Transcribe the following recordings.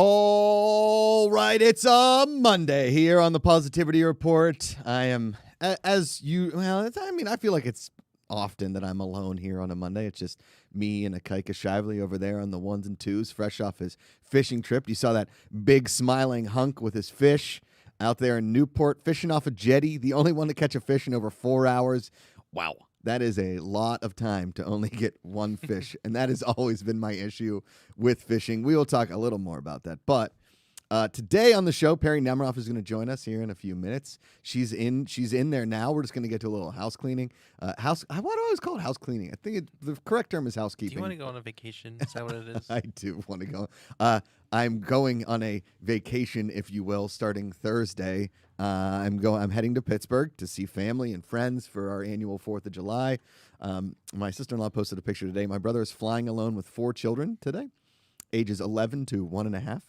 All right, it's a Monday here on the Positivity Report. I am, I feel like it's often that I'm alone here on a Monday. It's just me and Akaika Shively over there on the ones and twos, fresh off his fishing trip. You saw that big smiling hunk with his fish out there in Newport, fishing off a jetty, the only one to catch a fish in over 4 hours. Wow. That is a lot of time to only get one fish, and that has always been my issue with fishing. We will talk a little more about that. But today on the show, Perri Nemiroff is going to join us here in a few minutes. She's in there now. We're just going to get to a little house cleaning. Why do I always call it house cleaning? I think the correct term is housekeeping. Do you want to go on a vacation? Is that what it is? I do want to go. I'm going on a vacation, if you will, starting Thursday. I'm heading to Pittsburgh to see family and friends for our annual 4th of July. My sister-in-law posted a picture today. My brother is flying alone with 4 children today, ages 11 to 1.5.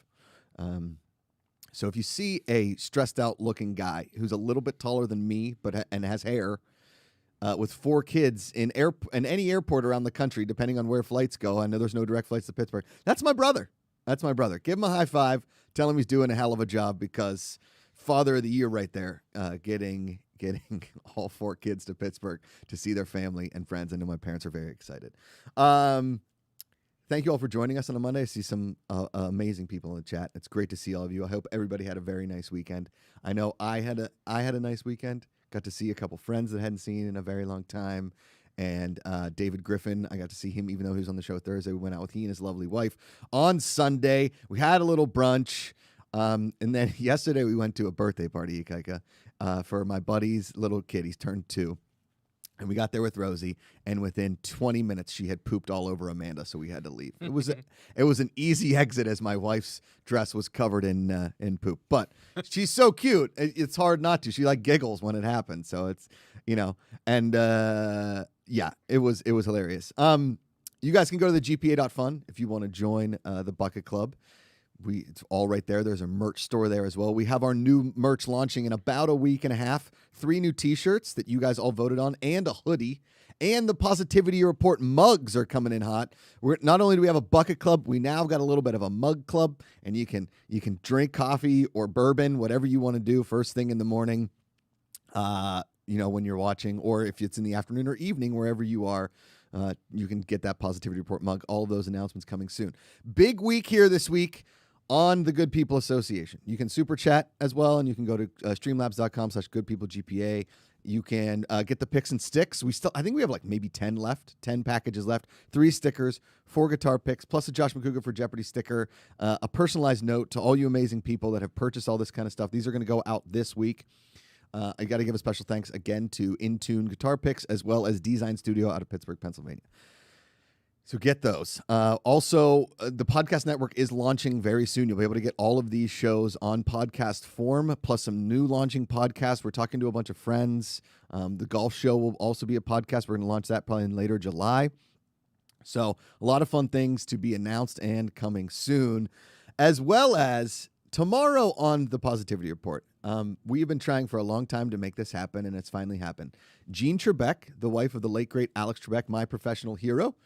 So if you see a stressed-out looking guy who's a little bit taller than me and has hair, with 4 kids in any airport around the country, depending on where flights go, I know there's no direct flights to Pittsburgh. That's my brother. Give him a high five. Tell him he's doing a hell of a job, because Father of the Year right there, getting all 4 kids to Pittsburgh to see their family and friends. I know my parents are very excited. Thank you all for joining us on a Monday. I see some amazing people in the chat. It's great to see all of you. I hope everybody had a very nice weekend. I know I had a nice weekend. Got to see a couple friends that I hadn't seen in a very long time. And David Griffin, I got to see him even though he was on the show Thursday. We went out with he and his lovely wife on Sunday. We had a little brunch. And then yesterday we went to a birthday party, Ikaika, for my buddy's little kid. He's turned 2. And we got there with Rosie, and within 20 minutes, she had pooped all over Amanda, so we had to leave. It was an easy exit, as my wife's dress was covered in poop. But she's so cute; it's hard not to. She giggles when it happens, so it's and it was hilarious. You guys can go to the GPA.fun if you want to join the Bucket Club. It's all right there. There's a merch store there as well. We have our new merch launching in about a week and a half. 3 new T-shirts that you guys all voted on, and a hoodie, and the Positivity Report mugs are coming in hot. Not only do we have a Bucket Club, we now got a little bit of a mug club, and you can drink coffee or bourbon, whatever you want to do first thing in the morning. When you're watching, or if it's in the afternoon or evening, wherever you are. You can get that Positivity Report mug. All of those announcements coming soon. Big week here this week on the Good People Association. You can super chat as well, and you can go to streamlabs.com/goodpeoplegpa. You can get the picks and sticks. I think we have maybe 10 left, 10 packages left, 3 stickers, 4 guitar picks, plus a Josh Macuga for Jeopardy sticker, a personalized note to all you amazing people that have purchased all this kind of stuff. These are going to go out this week. I got to give a special thanks again to Intune Guitar Picks, as well as Design Studio out of Pittsburgh, Pennsylvania. So get those. Also, the podcast network is launching very soon. You'll be able to get all of these shows on podcast form, plus some new launching podcasts. We're talking to a bunch of friends. The golf show will also be a podcast. We're going to launch that probably in later July. So a lot of fun things to be announced and coming soon, as well as tomorrow on the Positivity Report. We have been trying for a long time to make this happen, and it's finally happened. Jean Trebek, the wife of the late, great Alex Trebek, my professional hero,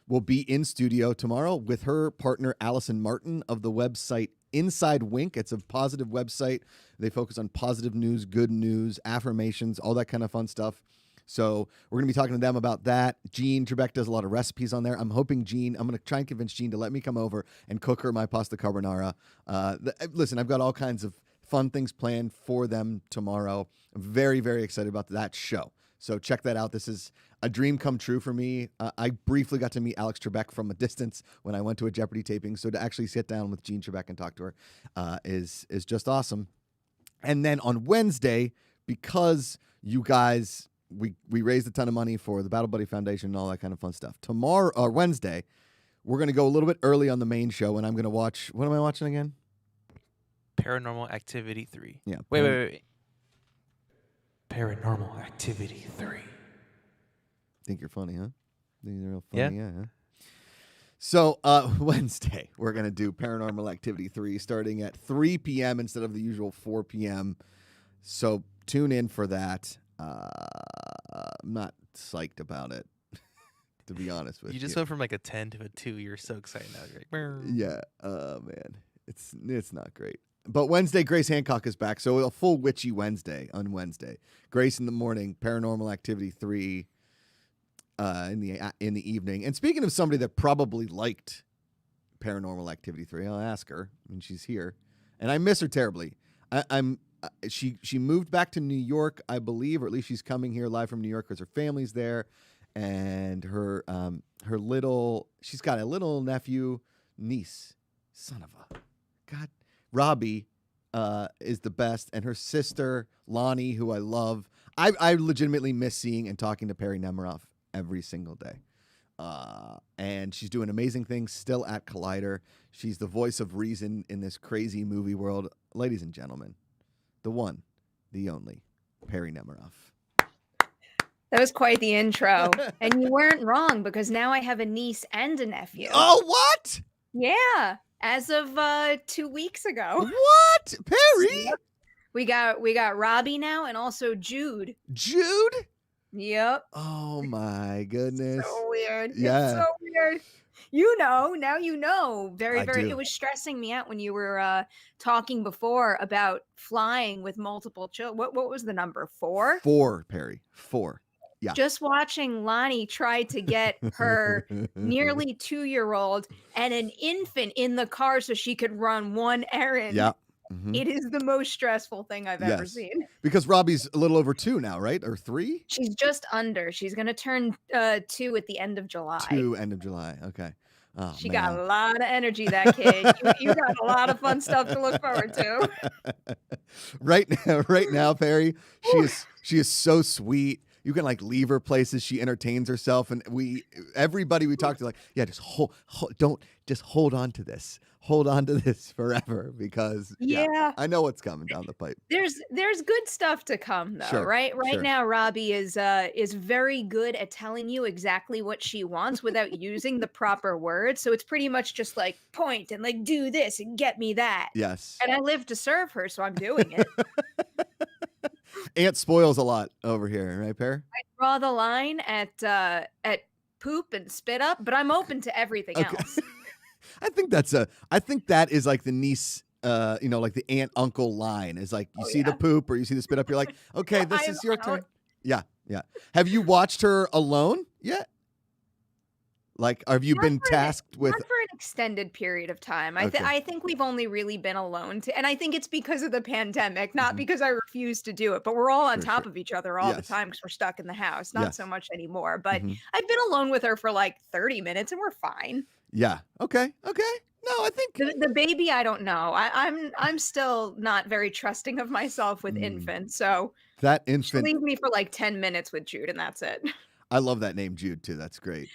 will be in studio tomorrow with her partner, Allison Martin, of the website Inside Wink. It's a positive website. They focus on positive news, good news, affirmations, all that kind of fun stuff. So we're going to be talking to them about that. Jean Trebek does a lot of recipes on there. I'm going to try and convince Jean to let me come over and cook her my pasta carbonara. Listen, I've got all kinds of fun things planned for them tomorrow. I'm very, very excited about that show. So check that out. This is a dream come true for me. I briefly got to meet Alex Trebek from a distance when I went to a Jeopardy taping. So to actually sit down with Jean Trebek and talk to her is just awesome. And then on Wednesday, because you guys, we raised a ton of money for the Battle Buddy Foundation and all that kind of fun stuff. Tomorrow or Wednesday, we're going to go a little bit early on the main show, and I'm going to watch. What am I watching again? Paranormal Activity 3. Yeah. Wait. Paranormal Activity 3. Think you're funny, huh? Think you're real funny, yeah. Huh? So Wednesday, we're going to do Paranormal Activity 3 starting at 3 p.m. instead of the usual 4 p.m. So tune in for that. I'm not psyched about it, to be honest with you. You just went from a 10 to a 2. You're so excited now. You're like, yeah. Oh, man. It's not great. But Wednesday, Grace Hancock is back, so a full witchy Wednesday on Wednesday. Grace in the morning, Paranormal Activity 3 in the evening. And speaking of somebody that probably liked Paranormal Activity 3, I'll ask her when she's here, and I miss her terribly. She moved back to New York, I believe, or at least she's coming here live from New York because her family's there, and she's got a little nephew, niece, son of a god. Robbie is the best, and her sister Lonnie, who I love. I legitimately miss seeing and talking to Perri Nemiroff every single day. And she's doing amazing things still at Collider. She's the voice of reason in this crazy movie world. Ladies and gentlemen, the one, the only, Perri Nemiroff. That was quite the intro. And you weren't wrong, because now I have a niece and a nephew. Oh, what? Yeah. As of 2 weeks ago. What? Perri? Yep. We got Robbie now, and also Jude. Jude? Yep. Oh my goodness. So weird. Yeah. It's so weird. Now you know. Very, I do. it was stressing me out when you were talking before about flying with multiple children. What was the number? 4? 4, Perri. 4. Yeah. Just watching Lonnie try to get her nearly 2-year-old and an infant in the car so she could run one errand. Yeah. Mm-hmm. It is the most stressful thing I've ever seen. Because Robbie's a little over 2 now, right? Or 3? She's just under. She's going to turn 2 at the end of July. 2 end of July. Okay. Oh, she man. got a lot of energy, that kid. you got a lot of fun stuff to look forward to. Right now, Perri, she is so sweet. You can like leave her places. She entertains herself, and everybody we talk to, like, yeah, just hold on to this. Hold on to this forever, because yeah, I know what's coming down the pipe. There's good stuff to come, though, Sure, right? Right sure. now, Robbie is very good at telling you exactly what she wants without using the proper words. So it's pretty much just like point and like do this and get me that. Yes. And I live to serve her, so I'm doing it. Aunt spoils a lot over here, right, Perri? I draw the line at poop and spit up, but I'm open to everything else. I think that is like the niece, like the aunt uncle line is like, you see the poop or you see the spit up, you're like, okay, this is your turn. Yeah. Have you watched her alone yet? Like, have you been tasked with? Not for an extended period of time. I think we've only really been alone, and I think it's because of the pandemic, not because I refuse to do it. But we're all on top of each other all the time because we're stuck in the house. Not so much anymore. But I've been alone with her for like 30 minutes, and we're fine. Yeah. Okay. No, I think the baby, I don't know. I'm still not very trusting of myself with infants. So that infant, she'll leave me for like 10 minutes with Jude, and that's it. I love that name, Jude, too. That's great.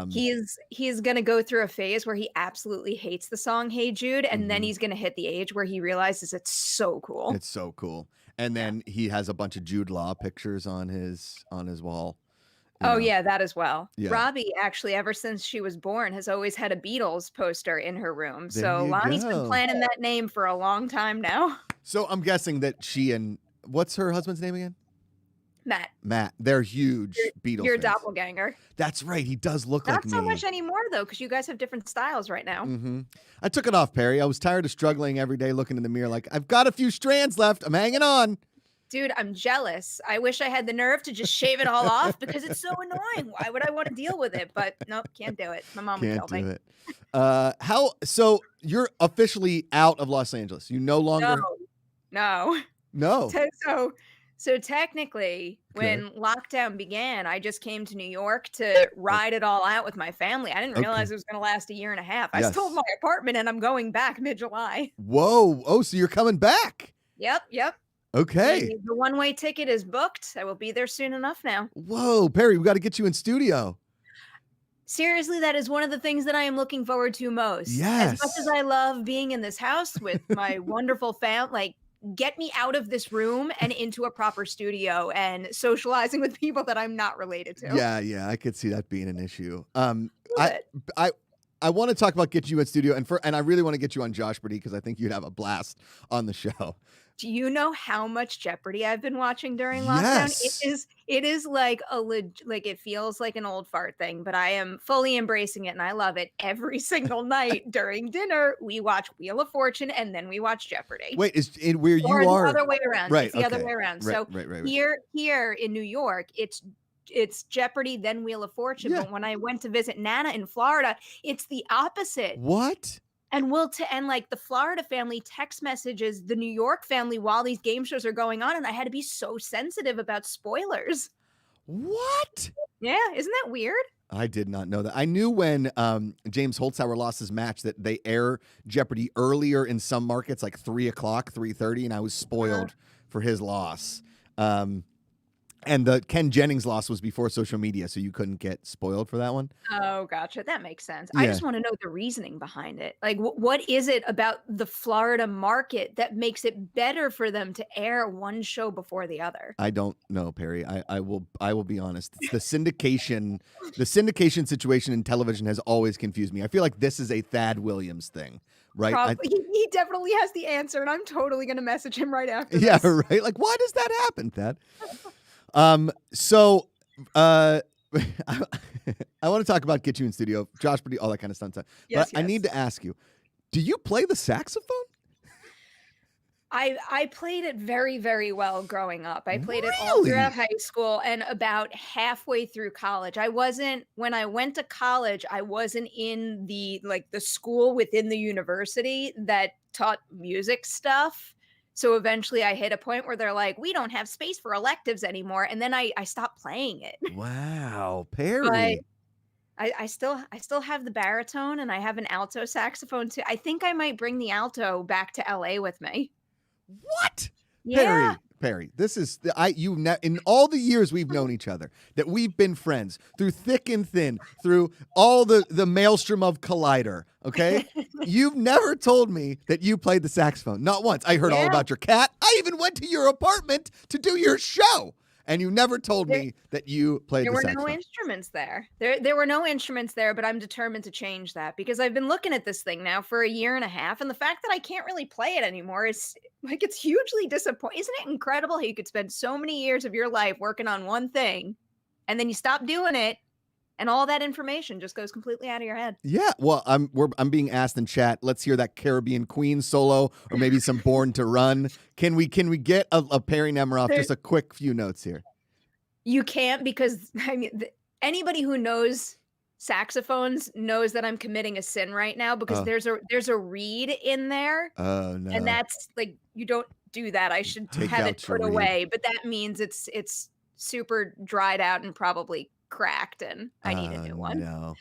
He's gonna go through a phase where he absolutely hates the song "Hey Jude," and then he's gonna hit the age where he realizes it's so cool. It's so cool, and then he has a bunch of Jude Law pictures on his wall. Oh yeah, that as well. Yeah. Robbie, actually, ever since she was born, has always had a Beatles poster in her room. So Lonnie's been planning that name for a long time now. So I'm guessing that she and what's her husband's name again? Matt. They're huge Beatles Your fans. Doppelganger. That's right. He does look like me. Not so much anymore, though, because you guys have different styles right now. I took it off, Perri. I was tired of struggling every day looking in the mirror like, I've got a few strands left. I'm hanging on. Dude, I'm jealous. I wish I had the nerve to just shave it all off because it's so annoying. Why would I want to deal with it? But nope, can't do it. My mom would kill me. So you're officially out of Los Angeles. You no longer. No. So technically, when lockdown began, I just came to New York to ride it all out with my family. I didn't realize it was going to last a year and a half. I sold my apartment and I'm going back mid-July. Whoa. Oh, so you're coming back. Yep. Okay. The one-way ticket is booked. I will be there soon enough now. Whoa, Perri, we got to get you in studio. Seriously, that is one of the things that I am looking forward to most. Yes. As much as I love being in this house with my wonderful family, like, get me out of this room and into a proper studio and socializing with people that I'm not related to. Yeah, I could see that being an issue. I want to talk about getting you in studio, and I really want to get you on Josh Brady because I think you'd have a blast on the show. Do you know how much Jeopardy I've been watching during lockdown? Yes. It is like like it feels like an old fart thing, but I am fully embracing it and I love it. Every single night during dinner, we watch Wheel of Fortune and then we watch Jeopardy. Wait, is it where Or you the are? other way around. Right. It's the other Okay. way around. Right. So Right. here in New York, it's Jeopardy, then Wheel of Fortune. Yeah. But when I went to visit Nana in Florida, it's the opposite. What? And like the Florida family text messages the New York family while these game shows are going on, and I had to be so sensitive about spoilers. What? Yeah, isn't that weird? I did not know that. I knew when James Holzhauer lost his match that they air Jeopardy earlier in some markets, like 3 o'clock, 3:30, and I was spoiled for his loss. And the Ken Jennings loss was before social media, so you couldn't get spoiled for that one. Oh, gotcha. That makes sense. I Yeah. just want to know the reasoning behind it. Like, what is it about the Florida market that makes it better for them to air one show before the other? I don't know, Perry. I will be honest. The syndication situation in television has always confused me. I feel like this is a Thad Williams thing, right? He definitely has the answer, and I'm totally going to message him right after Yeah, this. right. Like, why does that happen, Thad? So I want to talk about Get You in Studio, Josh Brady, all that kind of stuff. Yes, but I need to ask you, do you play the saxophone? I played it very, very well growing up. I played it all Really? throughout high school and about halfway through college. When I went to college, I wasn't in the school within the university that taught music stuff. So eventually I hit a point where they're like, we don't have space for electives anymore. And then I stopped playing it. Wow, But Perry. I still have the baritone and I have an alto saxophone too. I think I might bring the alto back to LA with me. What? Yeah. Perry, this is in all the years we've known each other, that we've been friends through thick and thin, through all the maelstrom of Collider. Okay, you've never told me that you played the saxophone. Not once. I heard all about your cat. I even went to your apartment to do your show, and you never told me that you played the saxophone. There were no instruments there. There were no instruments there, but I'm determined to change that because I've been looking at this thing now for a year and a half, and the fact that I can't really play it anymore is like it's hugely disappointing. Isn't it incredible how you could spend so many years of your life working on one thing, and then you stop doing it, and all that information just goes completely out of your head? Yeah, well, I'm being asked in chat. Let's hear that Caribbean Queen solo, or maybe some Born to Run. Can we get a Perri Nemiroff? Just a quick few notes here. You can't because I mean anybody who knows saxophones knows that I'm committing a sin right now because there's a reed in there. Oh no! And that's like you don't do that. I should have it put away, but that means it's super dried out and probably cracked, and I need a new one. No.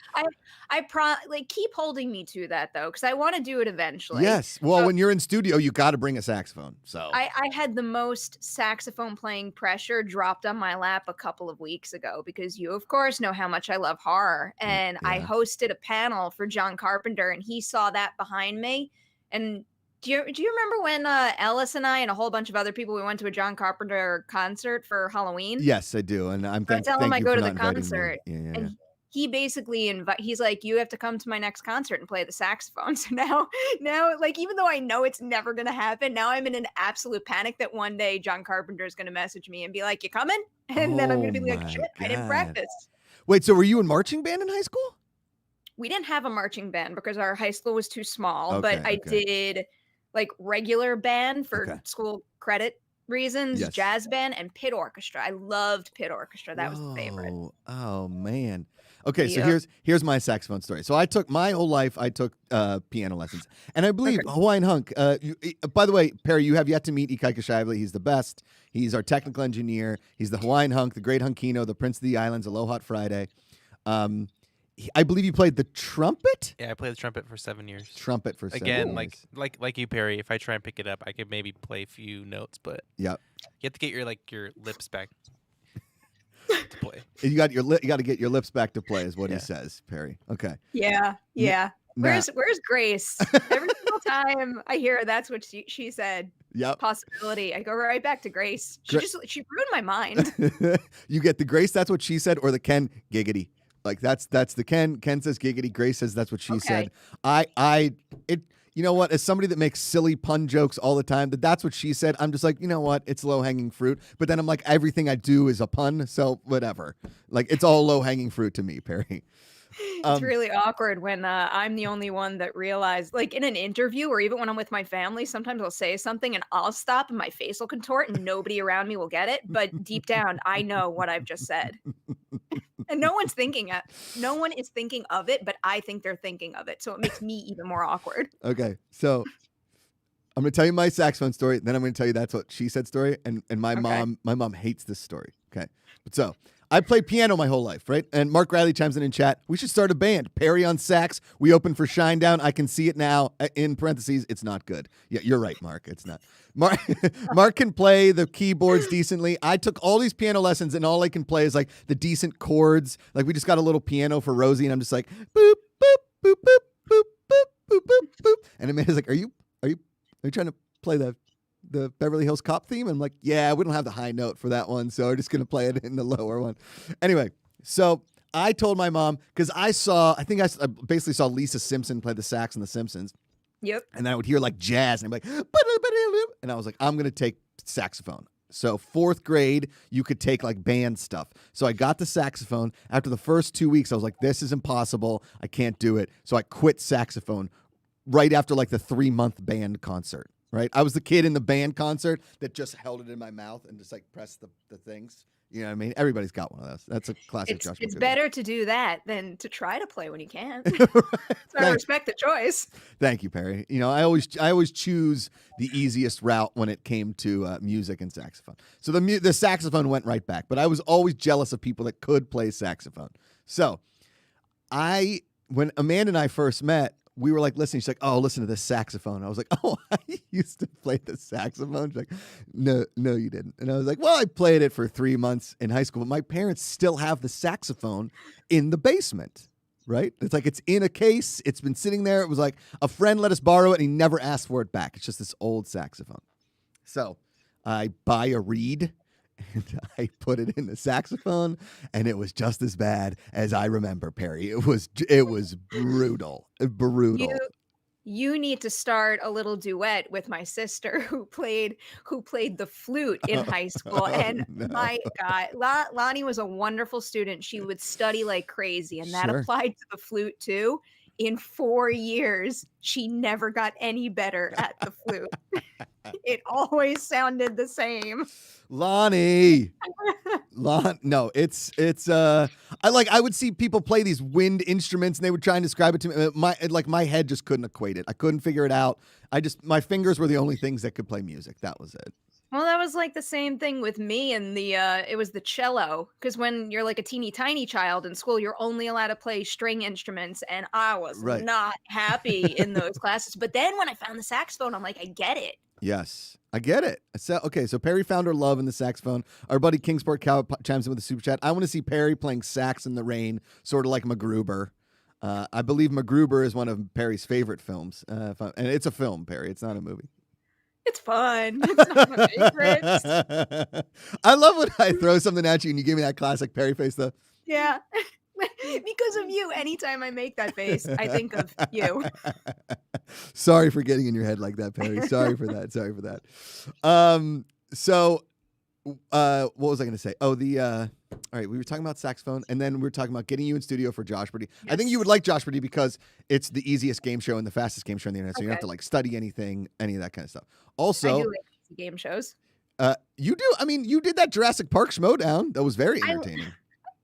Keep holding me to that though, because I want to do it eventually. Yes. Well, when you're in studio, you got to bring a saxophone. So I had the most saxophone playing pressure dropped on my lap a couple of weeks ago because you, of course, know how much I love horror, and I hosted a panel for John Carpenter, and he saw that behind me. And do you remember when Ellis and I and a whole bunch of other people, we went to a John Carpenter concert for Halloween? Yes, I do, and I'm thank tell him I you go for to not the inviting me. concert, and he basically he's like, you have to come to my next concert and play the saxophone. So now, like, even though I know it's never going to happen, now I'm in an absolute panic that one day John Carpenter is going to message me and be like, you coming? And then I'm going to be like, shit, I didn't practice. Wait, so were you in marching band in high school? We didn't have a marching band because our high school was too small, but I did like regular band for school credit reasons, jazz band, and pit orchestra. I loved pit orchestra. That was the favorite. Oh man. Okay, so here's my saxophone story. So I took my whole life. I took piano lessons, and I believe Hawaiian Hunk. By the way, Perry, you have yet to meet Ikaika Shively. He's the best. He's our technical engineer. He's the Hawaiian Hunk, the Great Hunkino, the Prince of the Islands, Aloha Friday. I believe you played the trumpet. Yeah, I played the trumpet for 7 years. Trumpet for 7 years. Again, like you, Perry. If I try and pick it up, I could maybe play a few notes, but you have to get your lips back to play. You got to get your lips back to play, is what he says, Perry. Okay. Yeah. Where's Grace? Every single time I hear that's what she said. Yep. Possibility. I go right back to Grace. She ruined my mind. You get the Grace, that's what she said, or the Ken giggity. Like that's the Ken. Ken says giggity. Grace says that's what she said. you know what? As somebody that makes silly pun jokes all the time, that's what she said. I'm just like, you know what? It's low-hanging fruit. But then I'm like, everything I do is a pun, so whatever. Like, it's all low-hanging fruit to me, Perri. It's really awkward when I'm the only one that realized, like in an interview or even when I'm with my family, sometimes I'll say something and I'll stop and my face will contort and nobody around me will get it. But deep down, I know what I've just said. And no one is thinking of it, but I think they're thinking of it. So it makes me even more awkward. Okay, so I'm going to tell you my saxophone story. Then I'm going to tell you that's what she said story. And my mom hates this story. Okay, but so I played piano my whole life, right? And Mark Riley chimes in chat. We should start a band. Perri on sax. We open for Shinedown. I can see it now. In parentheses, it's not good. Yeah, you're right, Mark. It's not. Mark can play the keyboards decently. I took all these piano lessons, and all I can play is like the decent chords. Like we just got a little piano for Rosie, and I'm just like boop boop boop boop boop boop boop boop boop. And Amanda's like, "Are you trying to play the Beverly Hills Cop theme?" I'm like, yeah, we don't have the high note for that one, so we're just going to play it in the lower one. Anyway, so I told my mom, because I basically saw Lisa Simpson play the sax in The Simpsons. Yep. And I would hear like jazz, and I'm like, and I was like, I'm going to take saxophone. So 4th grade, you could take like band stuff. So I got the saxophone. After the first 2 weeks, I was like, this is impossible. I can't do it. So I quit saxophone right after like the 3-month band concert. Right, I was the kid in the band concert that just held it in my mouth and just like pressed the things. You know what I mean? Everybody's got one of those. That's a classic. It's better to do that than to try to play when you can't. So I respect the choice. Thank you, Perri. You know, I always choose the easiest route when it came to music and saxophone. So the saxophone went right back, but I was always jealous of people that could play saxophone. So when Amanda and I first met, we were like listening. She's like, "Oh, listen to this saxophone." I was like, "Oh, I used to play the saxophone." She's like, "No, you didn't." And I was like, "Well, I played it for 3 months in high school, but my parents still have the saxophone in the basement." Right? It's like it's in a case. It's been sitting there. It was like a friend let us borrow it, and he never asked for it back. It's just this old saxophone. So I buy a reed. And I put it in the saxophone, and it was just as bad as I remember, Perri. It was brutal. You need to start a little duet with my sister who played the flute in high school. And no. My God, Lonnie was a wonderful student. She would study like crazy, and that applied to the flute too. In 4 years, she never got any better at the flute. It always sounded the same. Lonnie. No, it's I would see people play these wind instruments and they would try and describe it to me. My head just couldn't equate it. I couldn't figure it out. My fingers were the only things that could play music. That was it. Well, that was like the same thing with me and it was the cello, because when you're like a teeny tiny child in school, you're only allowed to play string instruments, and I was not happy in those classes. But then when I found the saxophone, I'm like, I get it. Yes, I get it. So Perri found her love in the saxophone. Our buddy Kingsport Cow chimes in with a super chat. I want to see Perri playing sax in the rain, sort of like MacGruber. I believe MacGruber is one of Perri's favorite films, and it's a film, Perri. It's not a movie. It's fun. It's not my favorite. I love when I throw something at you and you give me that classic Perri face, though. Yeah. Because of you, anytime I make that face, I think of you. Sorry for getting in your head like that, Perri. Sorry for that. What was I going to say? Oh, all right, we were talking about saxophone, and then we were talking about getting you in studio for Joshberty. Yes. I think you would like Joshberty because it's the easiest game show and the fastest game show on the internet, so you don't have to like study anything, any of that kind of stuff. Also, I do like game shows. You do. I mean, you did that Jurassic Park Schmodown. That was very entertaining.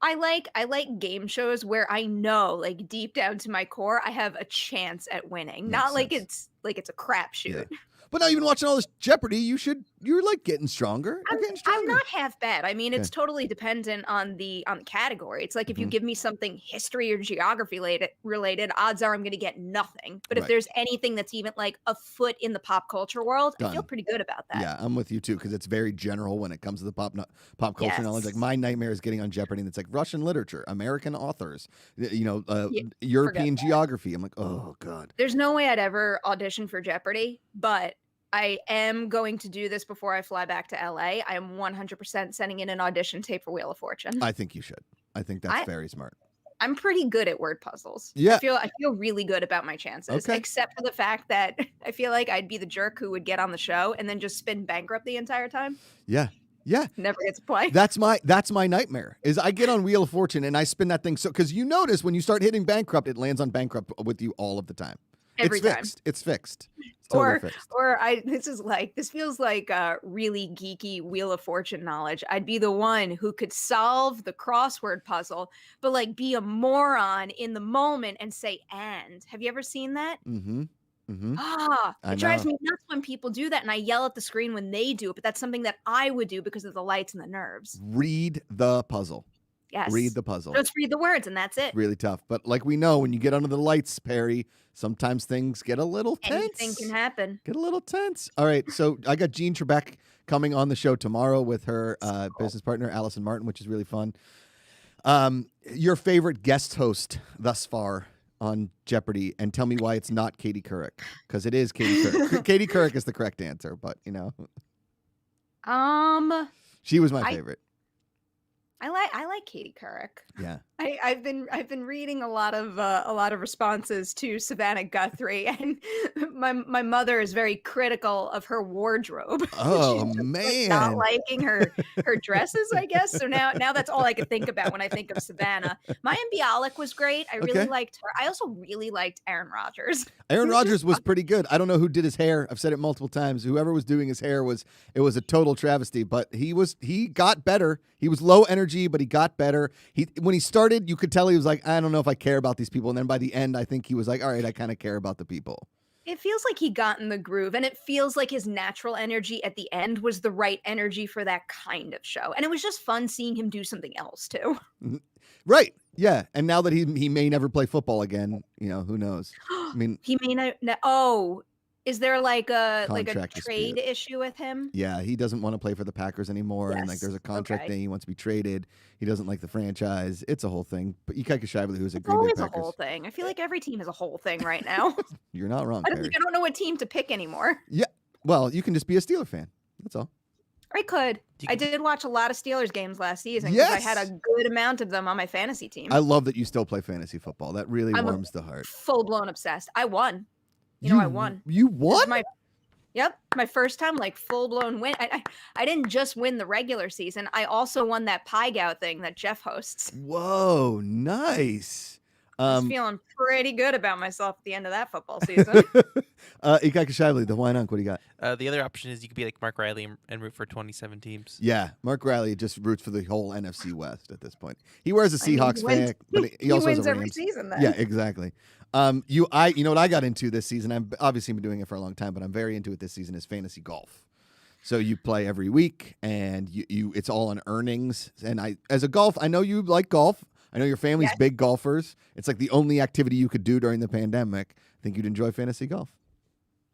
I like game shows where I know, like deep down to my core, I have a chance at winning. Makes Not sense. Like it's a crapshoot. Yeah. But now you've been watching all this Jeopardy. You're like getting stronger. I'm not half bad. I mean, it's totally dependent on the category. It's like if you give me something history or geography related, odds are I'm going to get nothing. But if there's anything that's even like a foot in the pop culture world, I feel pretty good about that. Yeah, I'm with you too, because it's very general when it comes to the pop culture knowledge. Like my nightmare is getting on Jeopardy, and it's like Russian literature, American authors, European geography. I'm like, oh god. There's no way I'd ever audition for Jeopardy, but I am going to do this before I fly back to LA. I am 100% sending in an audition tape for Wheel of Fortune. I think you should. I think that's very smart. I'm pretty good at word puzzles. Yeah. I feel really good about my chances, except for the fact that I feel like I'd be the jerk who would get on the show and then just spin bankrupt the entire time. Yeah. Yeah. Never gets to play. That's my nightmare. Is I get on Wheel of Fortune and I spin that thing because you notice when you start hitting bankrupt, it lands on bankrupt with you all of the time. Every time. It's fixed. It's totally fixed. This feels like really geeky Wheel of Fortune knowledge. I'd be the one who could solve the crossword puzzle, but like be a moron in the moment and say "and." Have you ever seen that? Mm-hmm. Mm-hmm. It drives me nuts when people do that, and I yell at the screen when they do it. But that's something that I would do because of the lights and the nerves. Read the puzzle. Yes. Read the puzzle. Just read the words, and that's it. Really tough. But like we know, when you get under the lights, Perri, sometimes things get a little tense. Anything can happen. Get a little tense. All right. So I got Jean Trebek coming on the show tomorrow with her business partner, Allison Martin, which is really fun. Your favorite guest host thus far on Jeopardy, and tell me why it's not Katie Couric, because it is Katie Couric. Katie Couric is the correct answer, but you know. She was my favorite. I like Katie Couric. Yeah. I've been reading a lot of responses to Savannah Guthrie, and my mother is very critical of her wardrobe. Oh She's just, man, not liking her dresses, I guess. So now that's all I can think about when I think of Savannah. Mayim Bialik was great. I really liked her. I also really liked Aaron Rodgers. Aaron Rodgers was pretty good. I don't know who did his hair. I've said it multiple times. Whoever was doing his hair was a total travesty. But he got better. He was low energy, but he got better. When he started, you could tell he was like, I don't know if I care about these people. And then by the end, I think he was like, all right, I kind of care about the people. It feels like he got in the groove, and it feels like his natural energy at the end was the right energy for that kind of show. And it was just fun seeing him do something else too. Right. Yeah. And now that he may never play football again, you know, who knows? I mean, he may not. Oh, is there like a trade dispute issue with him? Yeah, he doesn't want to play for the Packers anymore, and like there's a contract thing. He wants to be traded. He doesn't like the franchise. It's a whole thing. But Ikaika who's a Green Bay Packers. It's a whole thing. I feel like every team has a whole thing right now. You're not wrong. I don't know what team to pick anymore. Yeah. Well, you can just be a Steeler fan. That's all. I could. I did watch a lot of Steelers games last season because I had a good amount of them on my fantasy team. I love that you still play fantasy football. That really warms the heart. Full-blown obsessed. I won. I won. You won? Yep, my first time, like full-blown win. I didn't just win the regular season. I also won that Pie Gow thing that Jeff hosts. Whoa, nice. I was feeling pretty good about myself at the end of that football season. Ikaika the Why Not? What do you got? The other option is you could be like Mark Riley and root for 27 teams. Yeah, Mark Riley just roots for the whole NFC West at this point. He wears a Seahawks fan, but he also wins has a Rams. every season then. Yeah, exactly. You know what I got into this season? I've obviously been doing it for a long time, but I'm very into it this season, is fantasy golf. So you play every week, and you it's all on earnings. And I know you like golf. I know your family's big golfers. It's like the only activity you could do during the pandemic. I think you'd enjoy fantasy golf.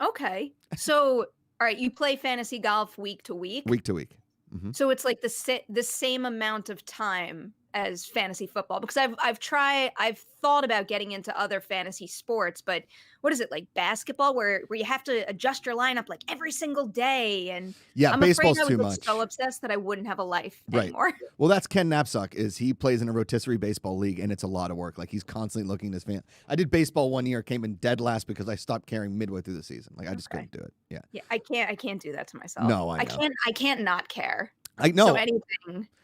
Okay. So, all right, you play fantasy golf week to week? Week to week. Mm-hmm. So it's like the same amount of time as fantasy football, because I've thought about getting into other fantasy sports, but what is it, like basketball where you have to adjust your lineup like every single day? And I'm baseball's afraid I would too get much. so obsessed that I wouldn't have a life anymore. Well, that's Ken Knapsack. He plays in a rotisserie baseball league, and it's a lot of work. Like, he's constantly looking at his fan. I did baseball one year, came in dead last because I stopped caring midway through the season. Like, I just couldn't do it. Yeah. Yeah, I can't do that to myself. No, I know. I can't not care. I know. So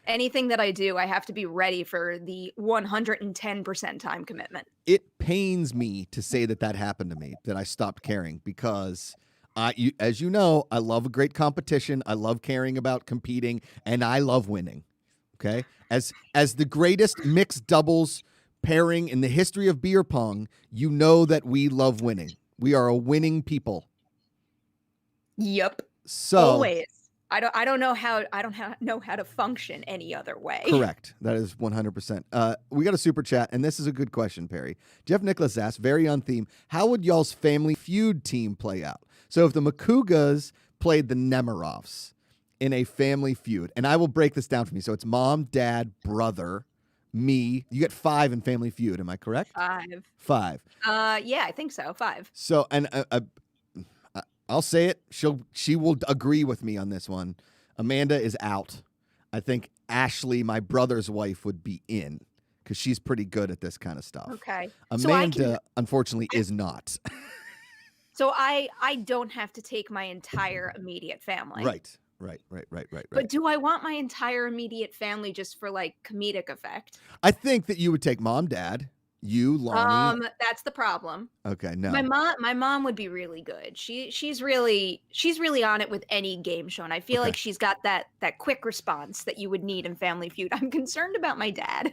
anything that I do, I have to be ready for the 110% time commitment. It pains me to say that happened to me, that I stopped caring, because as you know, I love a great competition. I love caring about competing, and I love winning. Okay? As the greatest mixed doubles pairing in the history of beer pong, you know that we love winning. We are a winning people. Yep. So always. I don't know how to function any other way. Correct. That is 100%. We got a super chat, and this is a good question, Perri. Jeff Nicholas asks, very on theme, how would y'all's Family Feud team play out? So if the Macugas played the Nemiroffs in a Family Feud, and I will break this down for you. So it's mom, dad, brother, me. You get 5 in Family Feud. Am I correct? 5. Yeah, I think so. 5. So, and I'll say it. She will agree with me on this one. Amanda is out. I think Ashley, my brother's wife, would be in, because she's pretty good at this kind of stuff. Okay. Amanda, unfortunately, is not. So I don't have to take my entire immediate family. Right. But do I want my entire immediate family just for like comedic effect? I think that you would take mom, dad, you, Lonnie. That's the problem. Okay, no. My mom would be really good. She's really on it with any game show, and I feel like she's got that quick response that you would need in Family Feud. I'm concerned about my dad.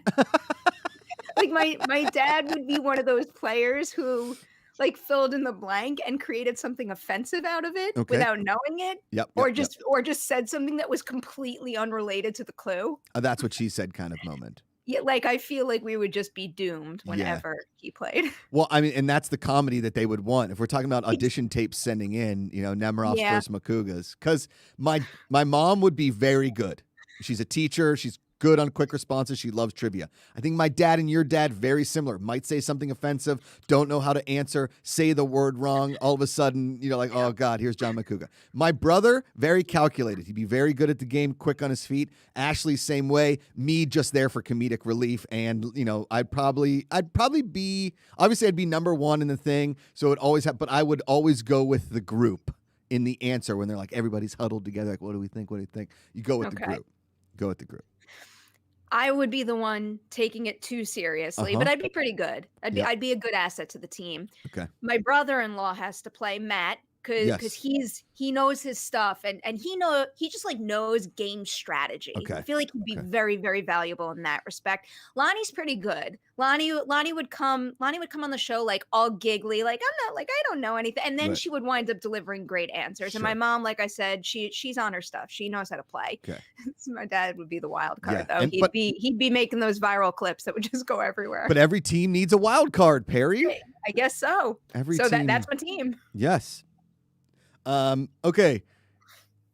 Like my dad would be one of those players who like filled in the blank and created something offensive out of it without knowing it. Or just said something that was completely unrelated to the clue. That's what she said kind of moment. Yeah, like I feel like we would just be doomed whenever he played. Well, I mean, and that's the comedy that they would want. If we're talking about audition tapes sending in, Nemiroff's versus Macuga's. Because my mom would be very good. She's a teacher. She's good on quick responses. She loves trivia. I think my dad and your dad, very similar. Might say something offensive, don't know how to answer, say the word wrong. All of a sudden, like, oh, God, here's John Macuga. My brother, very calculated. He'd be very good at the game, quick on his feet. Ashley, same way. Me, just there for comedic relief. And, I'd probably be, obviously, I'd be number one in the thing. So it always but I would always go with the group in the answer when they're like, everybody's huddled together. Like, what do we think? What do you think? You go with the group. Go with the group. I would be the one taking it too seriously, but I'd be pretty good. I'd be a good asset to the team. Okay. My brother-in-law has to play Matt because he knows his stuff and he just like knows game strategy. Okay. I feel like he'd be very, very valuable in that respect. Lonnie's pretty good. Lonnie would come on the show like all giggly, like I don't know anything, and then she would wind up delivering great answers. And my mom, like I said, she's on her stuff. She knows how to play. Okay. So my dad would be the wild card though. He'd be making those viral clips that would just go everywhere. But every team needs a wild card, Perri. I guess so. That's my team. Yes. Okay.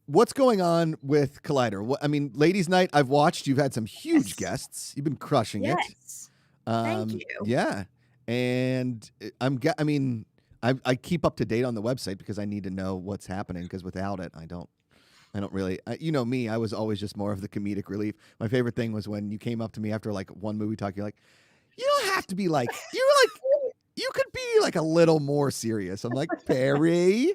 What's going on with Collider? Ladies' night, I've watched. You've had some huge guests. You've been crushing it. Thank you. Yeah. And I keep up to date on the website because I need to know what's happening, because without it, I don't really, me, I was always just more of the comedic relief. My favorite thing was when you came up to me after like one movie talk, you're like, you don't have to be like, you could be like a little more serious. I'm like, Perri.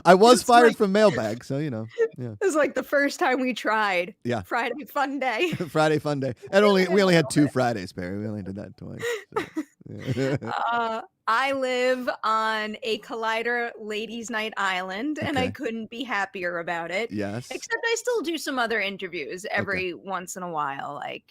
I was fired from Mailbag, so yeah. It was like the first time we tried. Yeah. Friday Fun Day. Friday Fun Day. And we only had 2 Fridays, Perri. We only did that twice. So, yeah. I live on a Collider Ladies Night Island, and I couldn't be happier about it. Yes. Except I still do some other interviews every once in a while. I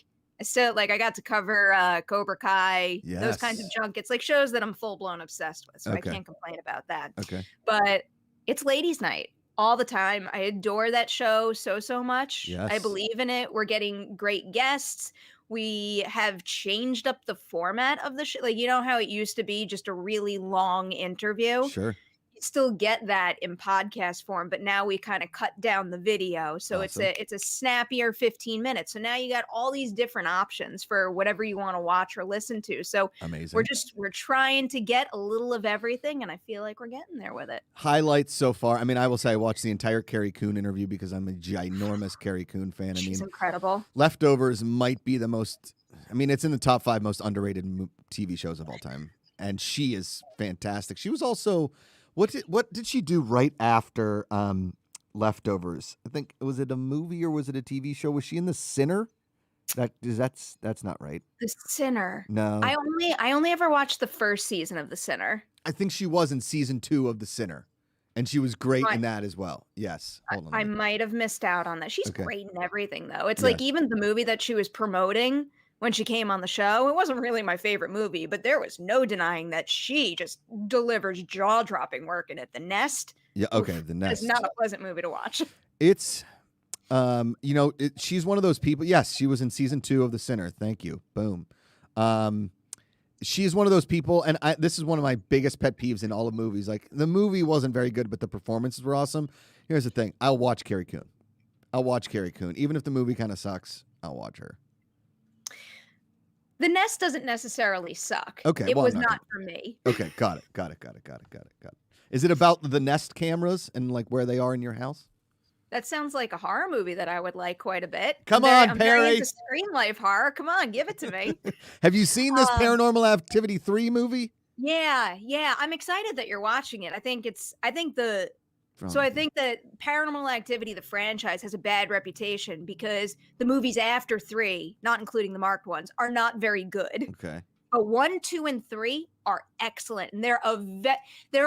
got to cover Cobra Kai, those kinds of junkets, like shows that I'm full blown obsessed with. So I can't complain about that. Okay. But it's ladies' night all the time. I adore that show so much. Yes. I believe in it. We're getting great guests. We have changed up the format of the show. Like, how it used to be just a really long interview. Sure. Still get that in podcast form, but now we kind of cut down the video, so it's a snappier 15 minutes. So now you got all these different options for whatever you want to watch or listen to. So amazing. We're trying to get a little of everything, and I feel like we're getting there with it. Highlights so far. I will say I watched the entire Carrie Coon interview because I'm a ginormous Carrie Coon fan. She's incredible. Leftovers might be the most. It's in the top 5 most underrated TV shows of all time, and she is fantastic. She was also. What did she do right after Leftovers? I think, was it a movie or was it a TV show? Was she in The Sinner? That's not right. The Sinner. No. I only ever watched the first season of The Sinner. I think she was in season 2 of The Sinner, and she was great in that as well. Yes. Hold on. I might have missed out on that. She's great in everything, though. It's like even the movie that she was promoting when she came on the show, it wasn't really my favorite movie, but there was no denying that she just delivers jaw-dropping work in it. The Nest. Yeah, okay, The Nest. It's not a pleasant movie to watch. It's, she's one of those people. Yes, she was in season 2 of The Sinner. Thank you. Boom. She's one of those people, and this is one of my biggest pet peeves in all of movies. Like, the movie wasn't very good, but the performances were awesome. Here's the thing. I'll watch Carrie Coon. Even if the movie kind of sucks, I'll watch her. The Nest doesn't necessarily suck. Okay, it was not for me. Okay, got it. Is it about the Nest cameras and like where they are in your house? That sounds like a horror movie that I would like quite a bit. Come on, I'm Perri. very into screen life horror. Come on, give it to me. Have you seen this Paranormal Activity 3 movie? Yeah. I'm excited that you're watching it. I think that Paranormal Activity, the franchise, has a bad reputation because the movies after 3, not including the marked ones, are not very good. Okay. But 1, 2, and 3 are excellent, and they're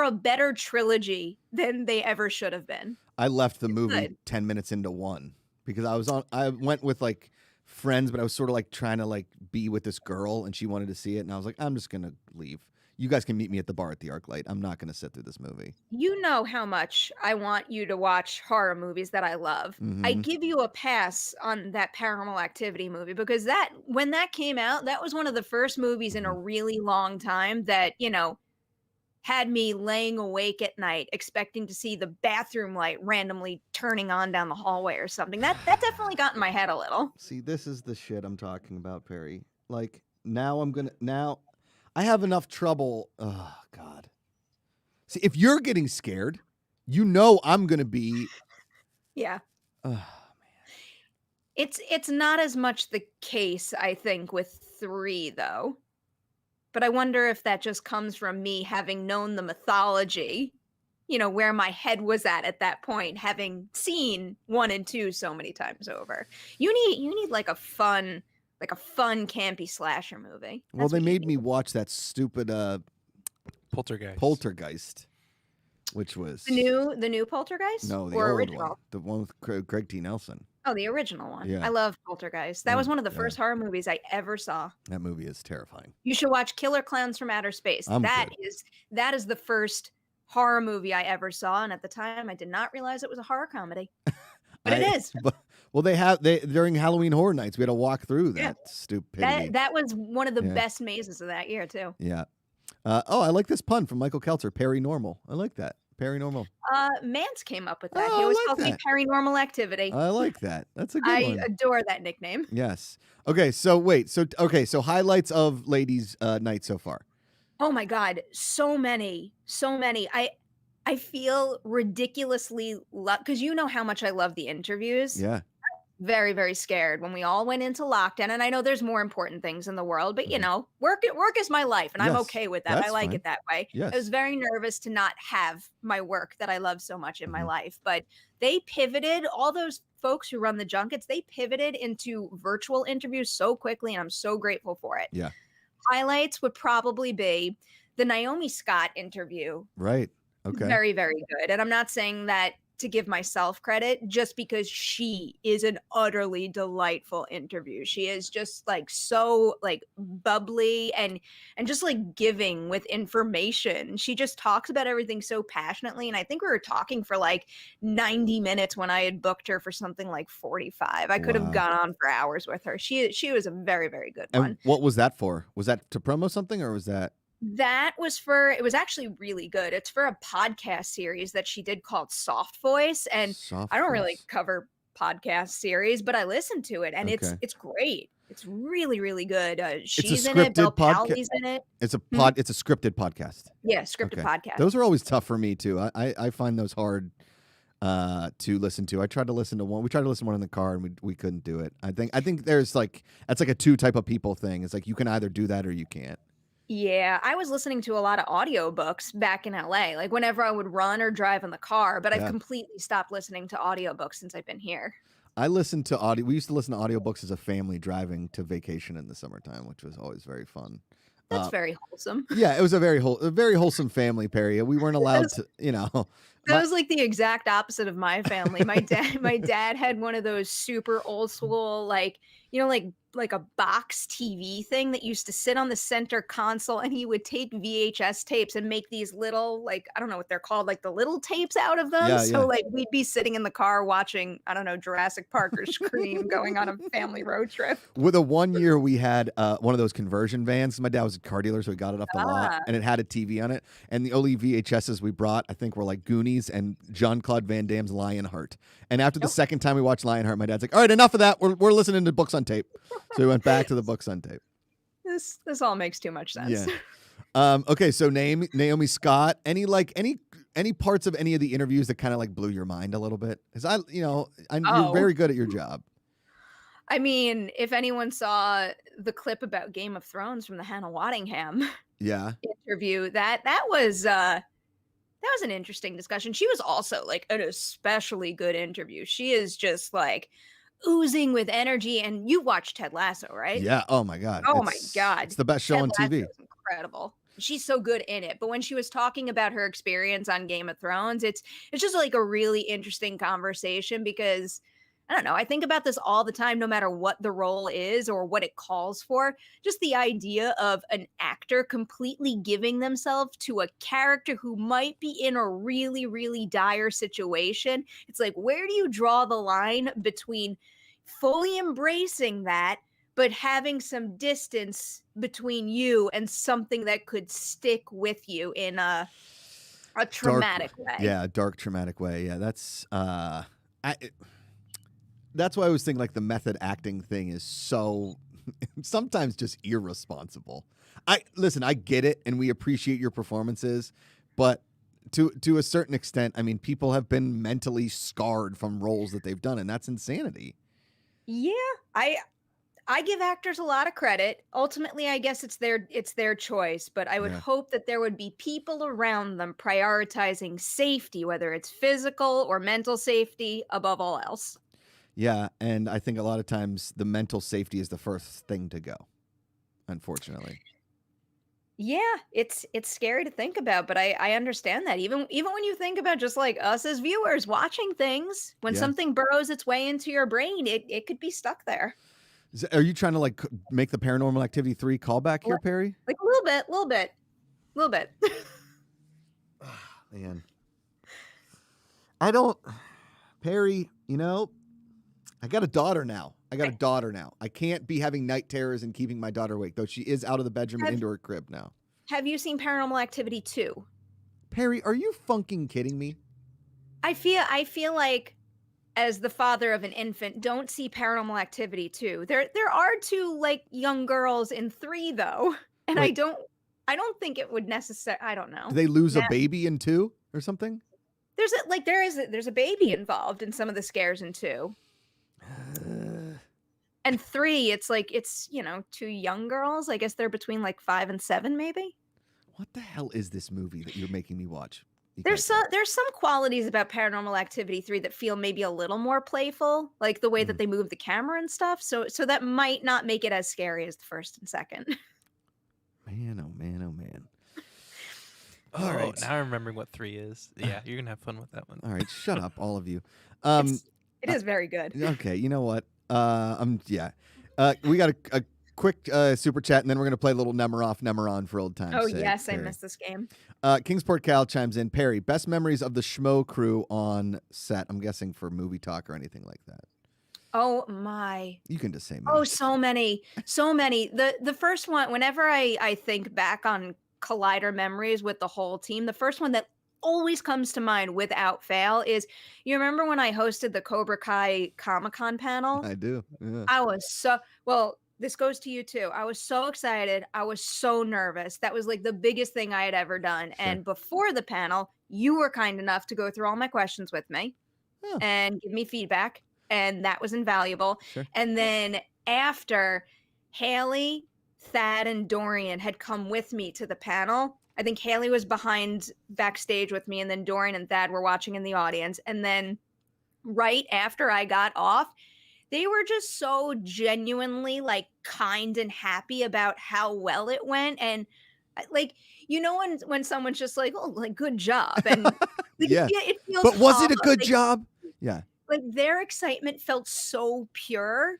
a better trilogy than they ever should have been. I left the movie 10 minutes into 1 because I went with like friends, but I was sort of like trying to like be with this girl, and she wanted to see it, and I was like, I'm just gonna leave. You guys can meet me at the bar at the ArcLight. I'm not going to sit through this movie. You know how much I want you to watch horror movies that I love. I give you a pass on that Paranormal Activity movie because when that came out, that was one of the first movies in a really long time that, had me laying awake at night expecting to see the bathroom light randomly turning on down the hallway or something. That definitely got in my head a little. See, this is the shit I'm talking about, Perri. Like, now I have enough trouble. Oh, God. See, if you're getting scared, I'm going to be. Yeah. Oh, man. It's not as much the case, I think, with 3, though. But I wonder if that just comes from me having known the mythology, where my head was at that point, having seen 1 and 2 so many times over. You need like a fun campy slasher movie. Well, they made me watch that stupid Poltergeist, which was the new Poltergeist. No, the or old original one, the one with Greg T. Nelson. Oh, the original one. Yeah. I love Poltergeist. That was one of the first horror movies I ever saw. That movie is terrifying. You should watch Killer Clowns from Outer Space. That is the first horror movie I ever saw, and at the time I did not realize it was a horror comedy. But it is. Well, they during Halloween Horror Nights, we had to walk through that stupidity. That was one of the best mazes of that year too. Yeah. I like this pun from Michael Kelter, Paranormal. I like that. Paranormal. Mance came up with that. He was called me Paranormal Activity. I like that. That's a good one. I adore that nickname. Yes. Okay, so wait. So highlights of ladies' night so far. Oh my God, so many. I feel ridiculously because you know how much I love the interviews. Yeah. Very, very scared when we all went into lockdown. And I know there's more important things in the world, but work is my life, and I'm okay with that. I like it that way. Yes. I was very nervous to not have my work that I love so much in my life, but they pivoted. All those folks who run the junkets, they pivoted into virtual interviews so quickly, and I'm so grateful for it. Yeah. Highlights would probably be the Naomi Scott interview. Right. Okay. Very, very good. And I'm not saying that to give myself credit, just because she is an utterly delightful interview. She is just like so like bubbly and just like giving with information. She just talks about everything so passionately. And I think we were talking for like 90 minutes when I had booked her for something like 45. I could have gone on for hours with her. She was a very, very good one. And what was that for? Was that to promo something, or was that? It was actually really good. It's for a podcast series that she did called Soft Voice. And I don't really cover podcast series, but I listened to it, and it's great. It's really, really good. She's in it. Bill Powley's in it. It's a scripted podcast. Yeah, scripted podcast. Those are always tough for me too. I find those hard to listen to. I tried to listen to one. We tried to listen to one in the car, and we couldn't do it. I think there's that's like a 2 type of people thing. It's like you can either do that or you can't. Yeah, I was listening to a lot of audiobooks back in LA, like whenever I would run or drive in the car, but I've completely stopped listening to audiobooks since I've been here. I listened to we used to listen to audiobooks as a family driving to vacation in the summertime, which was always very fun. That's very wholesome. Yeah, it was a very wholesome family, Perri. We weren't allowed to, That was like the exact opposite of my family. My dad had one of those super old school, like a box TV thing that used to sit on the center console, and he would take VHS tapes and make these little, like, I don't know what they're called, like the little tapes out of them. Like we'd be sitting in the car watching, I don't know, Jurassic Park or Scream going on a family road trip. With a 1 year we had one of those conversion vans. My dad was a car dealer, so we got it off the lot, and it had a TV on it. And the only VHSs we brought, I think, were like Goonies and Jean-Claude Van Damme's Lionheart. And after the second time we watched Lionheart, my dad's like, all right, enough of that. We're listening to books on tape. So we went back to the books on tape. This all makes too much sense. Yeah. Okay, so Naomi Scott. Any any parts of any of the interviews that kind of like blew your mind a little bit? Because you're very good at your job. I mean, if anyone saw the clip about Game of Thrones from the Hannah Waddingham interview, that was an interesting discussion. She was also like an especially good interview. She is just like oozing with energy. And you watched Ted Lasso, right? Yeah. Oh my God. It's the best show on TV. Lasso is incredible. She's so good in it. But when she was talking about her experience on Game of Thrones, it's just like a really interesting conversation because I don't know. I think about this all the time, no matter what the role is or what it calls for. Just the idea of an actor completely giving themselves to a character who might be in a really, really dire situation. It's like, where do you draw the line between fully embracing that, but having some distance between you and something that could stick with you in a traumatic way? Yeah, dark, traumatic way. Yeah, that's that's why I was thinking like the method acting thing is so sometimes just irresponsible. I get it and we appreciate your performances, but to a certain extent, I mean, people have been mentally scarred from roles that they've done, and that's insanity. Yeah, I give actors a lot of credit. Ultimately, I guess it's their choice, but I would hope that there would be people around them prioritizing safety, whether it's physical or mental safety above all else. Yeah, and I think a lot of times the mental safety is the first thing to go, unfortunately. Yeah, it's scary to think about, but I understand that. Even when you think about just like us as viewers watching things, when something burrows its way into your brain, it could be stuck there. Are you trying to like make the Paranormal Activity 3 callback here, Perry? Like a little bit. Oh, man. Perry, I got a daughter now. I can't be having night terrors and keeping my daughter awake, though she is out of the bedroom and into her crib now. Have you seen Paranormal Activity 2? Perry, are you fucking kidding me? I feel like, as the father of an infant, don't see Paranormal Activity 2. There are 2 like young girls in 3 though, and wait, I don't think it would necessarily. I don't know. Do they lose a baby in 2 or something? There's a baby involved in some of the scares in 2. And 3, it's 2 young girls. I guess they're between like 5 and 7, maybe. What the hell is this movie that you're making me watch? There's some qualities about Paranormal Activity 3 that feel maybe a little more playful, like the way that they move the camera and stuff. So that might not make it as scary as the first and second. Man, oh man, oh man. All right, now I'm remembering what 3 is. Yeah, you're gonna have fun with that one. All right, shut up, all of you. It is very good. Okay, you know what? We got a quick super chat, and then we're going to play a little Nemiroff, Nemiron for old times' sake. Oh, yes, Perry. I missed this game. Kingsport Cal chimes in. Perry, best memories of the Schmo crew on set? I'm guessing for movie talk or anything like that. Oh, my. You can just say many. Oh, so many. So many. The first one, whenever I think back on Collider memories with the whole team, the first one that always comes to mind without fail is, you remember when I hosted the Cobra Kai Comic-Con panel? I do. Yeah. I was this goes to you too. I was so excited. I was so nervous. That was like the biggest thing I had ever done. Sure. And before the panel, you were kind enough to go through all my questions with me and give me feedback. And that was invaluable. Sure. And then after, Haley, Thad, and Dorian had come with me to the panel. I think Haley was backstage with me, and then Dorian and Thad were watching in the audience. And then right after I got off, they were just so genuinely like kind and happy about how well it went. And like, when someone's just like, oh, like, good job. And yeah, it feels but was it a good job? Yeah. Like their excitement felt so pure.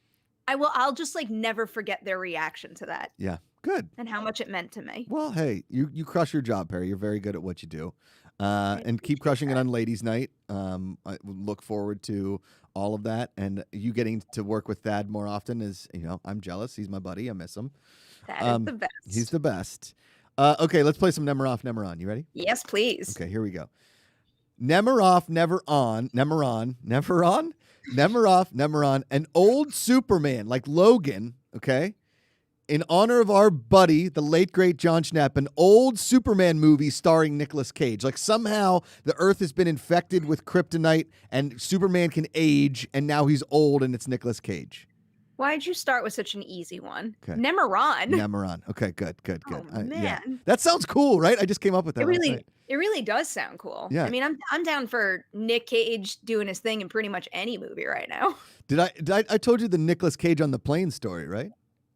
I'll just like never forget their reaction to that. Yeah. Good. And how much it meant to me. Well, hey, you crush your job, Perry. You're very good at what you do. And keep crushing it on Ladies' Night. I look forward to all of that. And you getting to work with Thad more often is, I'm jealous. He's my buddy. I miss him. Thad is the best. He's the best. Okay, let's play some Nemiroff, Nemiron. You ready? Yes, please. Okay, here we go. Nemiroff, never on. Nemiron, never on. Nemiroff, Nemiron. An old Superman like Logan, okay, in honor of our buddy, the late great John Schnapp, an old Superman movie starring Nicolas Cage. Like somehow the Earth has been infected with kryptonite, and Superman can age, and now he's old, and it's Nicolas Cage. Why'd you start with such an easy one? Okay. Nemiron. Okay, good. Oh, man. Yeah. That sounds cool, right? I just came up with that. It really does sound cool. Yeah. I mean, I'm down for Nick Cage doing his thing in pretty much any movie right now. I told you the Nicolas Cage on the plane story, right?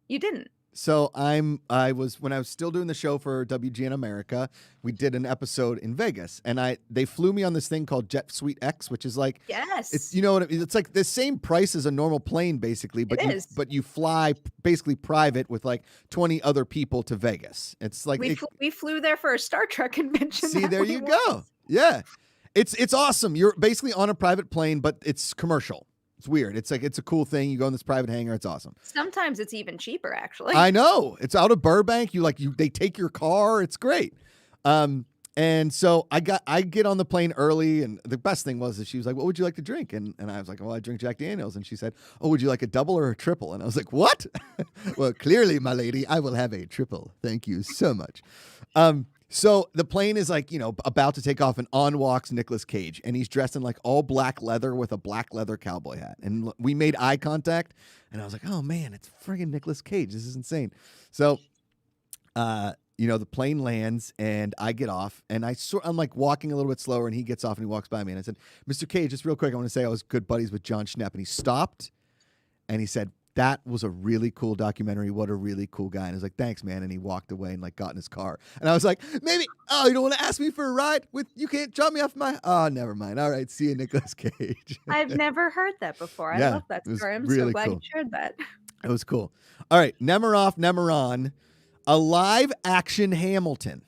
You didn't. So when I was still doing the show for WGN America, we did an episode in Vegas, and they flew me on this thing called Jet Suite X, which is like, yes, it's, you know what I mean? It's like the same price as a normal plane basically, but you fly basically private with like 20 other people to Vegas. It's like we flew there for a Star Trek convention. See, there you go. Yeah, it's awesome. You're basically on a private plane, but it's commercial. It's weird. It's like, it's a cool thing. You go in this private hangar. It's awesome. Sometimes it's even cheaper, actually. I know. It's out of Burbank. They take your car. It's great. And so I get on the plane early, and the best thing was that she was like, "What would you like to drink?" And I was like, "Oh, I drink Jack Daniels." And she said, "Oh, would you like a double or a triple?" And I was like, "What?" Well, clearly, my lady, I will have a triple. Thank you so much. So the plane is like, about to take off, and on walks Nicolas Cage, and he's dressed in like all black leather with a black leather cowboy hat. And we made eye contact, and I was like, "Oh man, it's friggin' Nicolas Cage. This is insane." So, the plane lands, and I get off, and I'm like walking a little bit slower, and he gets off, and he walks by me, and I said, "Mr. Cage, just real quick, I want to say I was good buddies with John Schnapp." And he stopped, and he said, "That was a really cool documentary. What a really cool guy." And I was like, "Thanks, man." And he walked away and like got in his car. And I was like, "Maybe, you don't want to ask me for a ride? You can't drop me off oh, never mind. All right, see you, Nicolas Cage." I've never heard that before. I love that story. I'm really so glad cool. you shared that. It was cool. All right, Nemiron, a live action Hamilton.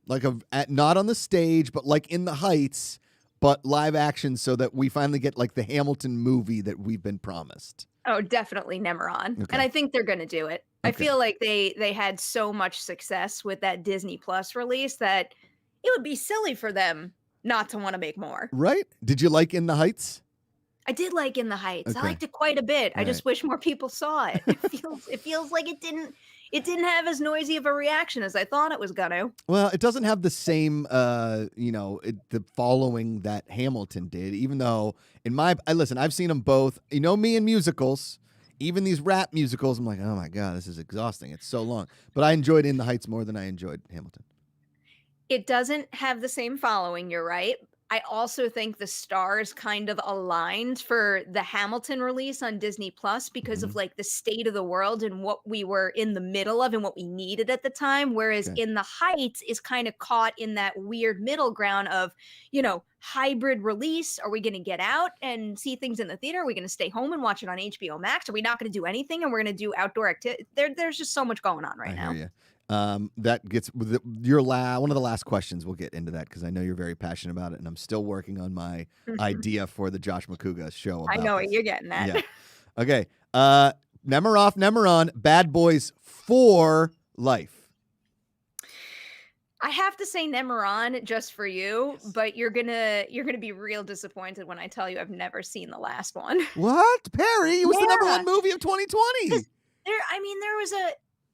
Like not on the stage, but like in the Heights, but live action, so that we finally get like the Hamilton movie that we've been promised. Oh, definitely Nemiron. Okay. And I think they're going to do it. Okay. I feel like they had so much success with that Disney Plus release that it would be silly for them not to want to make more. Right? Did you like In the Heights? I did like In the Heights. Okay. I liked it quite a bit. All I just wish more people saw it. It feels like it didn't have as noisy of a reaction as I thought it was gonna. Well, it doesn't have the same, the following that Hamilton did, even though listen, I've seen them both. You know me in musicals, even these rap musicals, I'm like, oh my God, this is exhausting. It's so long. But I enjoyed In the Heights more than I enjoyed Hamilton. It doesn't have the same following, you're right. I also think the stars kind of aligned for the Hamilton release on Disney Plus because of like the state of the world and what we were in the middle of and what we needed at the time. Whereas In the Heights is kind of caught in that weird middle ground of, hybrid release. Are we going to get out and see things in the theater? Are we going to stay home and watch it on HBO Max? Are we not going to do anything and we're going to do outdoor activity? There's just so much going on right now. I hear you. That gets with your one of the last questions. We'll get into that because I know you're very passionate about it, and I'm still working on my idea for the Josh Macuga show. I know what you're getting at. Yeah. Okay. Nemiron, Bad Boys for Life. I have to say Nemiron just for you, but you're gonna be real disappointed when I tell you I've never seen the last one. What, Perri? It was the number one movie of 2020.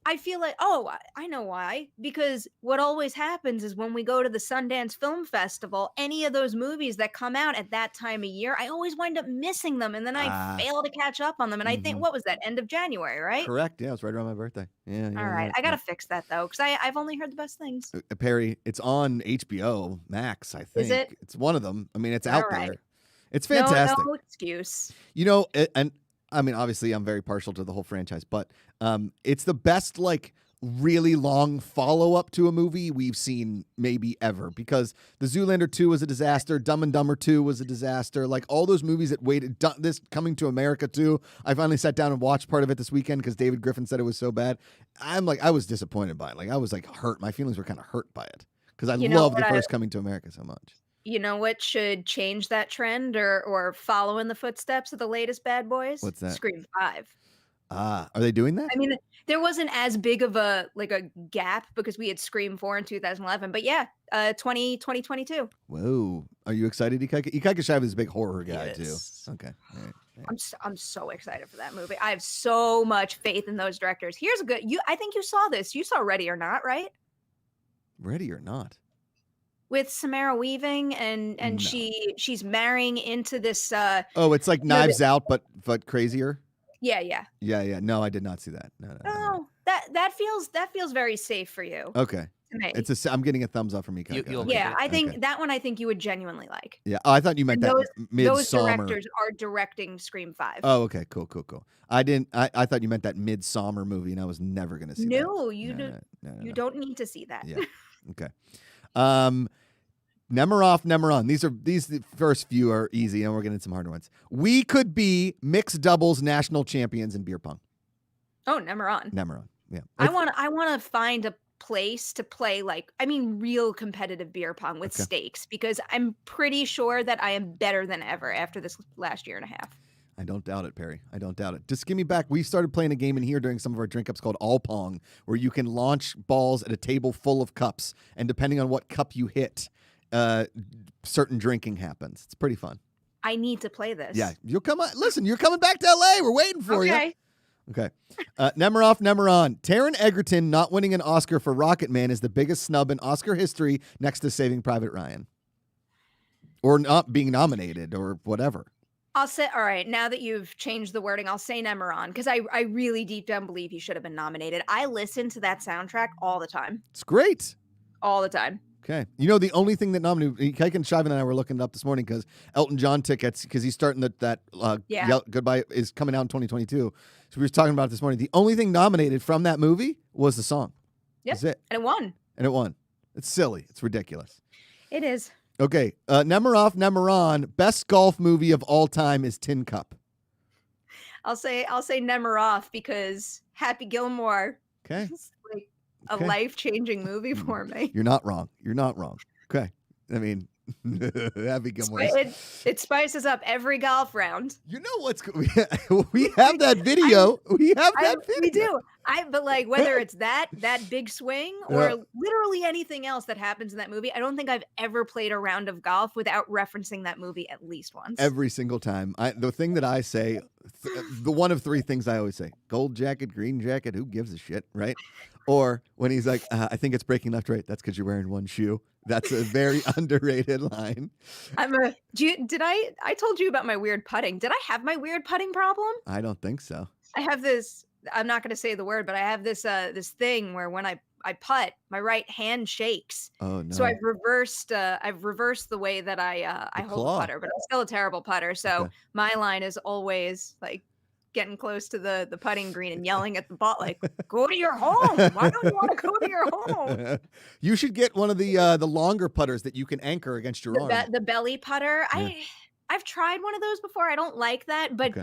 I feel like, I know why. Because what always happens is when we go to the Sundance Film Festival, any of those movies that come out at that time of year, I always wind up missing them. And then I fail to catch up on them. And I think, what was that? End of January, right? Correct. Yeah, it's right around my birthday. Yeah. All right. I got to fix that, though, because I've only heard the best things. Perri, it's on HBO Max, I think. Is it? It's one of them. I mean, it's out there. It's fantastic. No excuse. And I mean, obviously, I'm very partial to the whole franchise, but it's the best, like, really long follow-up to a movie we've seen maybe ever, because the Zoolander 2 was a disaster, Dumb and Dumber 2 was a disaster, like all those movies that waited, this Coming to America 2, I finally sat down and watched part of it this weekend because David Griffin said it was so bad. I was disappointed by it. Like, I was like hurt. My feelings were kind of hurt by it because I loved the first Coming to America so much. You know what should change that trend or follow in the footsteps of the latest Bad Boys? What's that? Scream 5. Are they doing that? I mean, there wasn't as big of a gap because we had Scream 4 in 2011, but yeah, 2022. Whoa. Are you excited, Ikaika? Ikaika Shive is a big horror guy, yes. too. Okay. All right. I'm so excited for that movie. I have so much faith in those directors. Here's a good. I think you saw this. You saw Ready or Not, right? Ready or Not. With Samara Weaving and No. she's marrying into this. It's like Knives Out, but crazier. Yeah. No, I did not see that. No. That feels very safe for you. Okay. I'm getting a thumbs up from you. I think that one. I think you would genuinely like. Yeah. Oh, I thought you meant that Midsommar. Those directors are directing Scream 5. Oh, okay. Cool. I didn't. I thought you meant that Midsommar movie, and I was never going to see that. No, you don't need to see that. Yeah. Okay. Nemiroff. These first few are easy, and we're getting some harder ones. We could be mixed doubles national champions in beer pong. Oh, Nemiroff. Yeah. I want to find a place to play real competitive beer pong with stakes, because I'm pretty sure that I am better than ever after this last year and a half. I don't doubt it, Perry. I don't doubt it. Just give me back. We started playing a game in here during some of our drink ups called All Pong, where you can launch balls at a table full of cups, and depending on what cup you hit, certain drinking happens. It's pretty fun. I need to play this. Yeah, you'll come. Listen, you're coming back to LA. We're waiting for you. Okay. Nemiroff. Taron Egerton not winning an Oscar for Rocket Man is the biggest snub in Oscar history, next to Saving Private Ryan, or not being nominated, or whatever. I'll say, all right, now that you've changed the wording, I'll say Nemiroff, because I really deep down believe he should have been nominated. I listen to that soundtrack all the time. It's great. All the time. Okay. The only thing that nominated, Kike and Shivan and I were looking it up this morning, because Elton John tickets, because he's starting that Goodbye is coming out in 2022. So we were talking about it this morning. The only thing nominated from that movie was the song. Yep. That's it. And it won. It's silly. It's ridiculous. It is. Okay. Nemiroff. Best golf movie of all time is Tin Cup. I'll say Nemiroff, because Happy Gilmore. Okay. Is like a life-changing movie for me. You're not wrong. Okay. I mean, Happy Gilmore. It spices up every golf round. You know what's good? We have that video. We do. But whether it's that big swing or literally anything else that happens in that movie, I don't think I've ever played a round of golf without referencing that movie at least once. Every single time. The thing that I say, the one of three things I always say: gold jacket, green jacket, who gives a shit, right? Or when he's like, I think it's breaking left, right. That's because you're wearing one shoe. That's a very underrated line. I told you about my weird putting. Did I have my weird putting problem? I don't think so. I have this, I'm not going to say the word, but I have this thing where when I putt, my right hand shakes. Oh no. So I've reversed the way that I hold the putter, but I'm still a terrible putter. So my line is always getting close to the putting green and yelling at the ball, go to your home. Why don't you want to go to your home? You should get one of the longer putters that you can anchor against your arm. The belly putter. Yeah. I've tried one of those before. I don't like that, but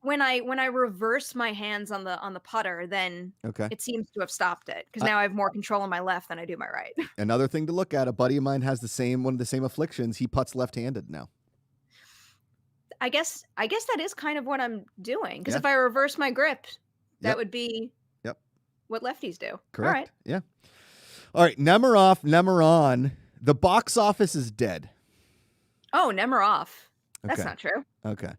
when I reverse my hands on the putter, then it seems to have stopped it, because now I have more control on my left than I do my right. Another thing to look at: a buddy of mine has one of the same afflictions. He putts left-handed now. I guess that is kind of what I'm doing, because if I reverse my grip, that would be what lefties do. Correct. All right. Yeah. All right. Nemiroff. The box office is dead. Oh, Nemiroff. That's not true. Okay.